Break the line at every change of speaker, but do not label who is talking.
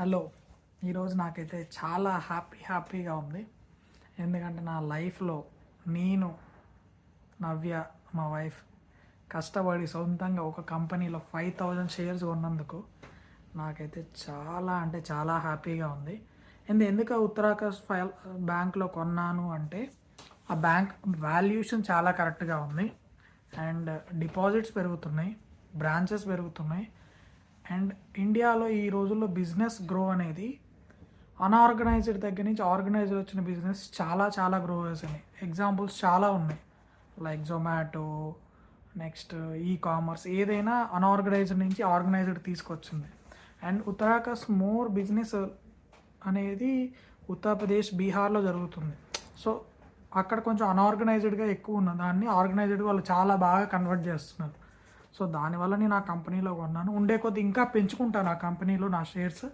Hello. ఈరోజు నాకైతే చాలా హ్యాపీగా ఉంది. ఎందుకంటే నా లైఫ్లో నేను, నవ్య, మా వైఫ్ కష్టపడి సొంతంగా ఒక కంపెనీలో 5,000 షేర్స్ కొన్నందుకు నాకైతే చాలా అంటే చాలా హ్యాపీగా ఉంది. ఎందుకు ఉత్తరాఖండ్ బ్యాంక్లో కొన్నాను అంటే ఆ బ్యాంక్ వాల్యుయేషన్ చాలా కరెక్ట్గా ఉంది అండ్ డిపాజిట్స్ పెరుగుతున్నాయి, బ్రాంచెస్ పెరుగుతున్నాయి. అండ్ ఇండియాలో ఈ రోజుల్లో బిజినెస్ గ్రో అనేది అన్ఆర్గనైజ్డ్ దగ్గర నుంచి ఆర్గనైజ్డ్ వచ్చిన బిజినెస్ చాలా చాలా గ్రో చేసినాయి. ఎగ్జాంపుల్స్ చాలా ఉన్నాయి, like Zomato, next e commerce, ఏదైనా అన్ఆర్గనైజ్డ్ నుంచి ఆర్గనైజ్డ్ తీసుకొచ్చింది. అండ్ ఉత్తరాఖండ్ మోర్ బిజినెస్ అనేది ఉత్తరప్రదేశ్, బీహార్లో జరుగుతుంది. సో అక్కడ కొంచెం అన్ఆర్గనైజ్డ్గా ఎక్కువ ఉన్న దాన్ని ఆర్గనైజ్డ్ వాళ్ళు చాలా బాగా కన్వర్ట్ చేస్తున్నారు. సో దానివల్ల నేను ఆ కంపెనీలో కొన్నాను. ఉండే కొద్ది ఇంకా పెంచుకుంటాను ఆ కంపెనీలో నా షేర్స్.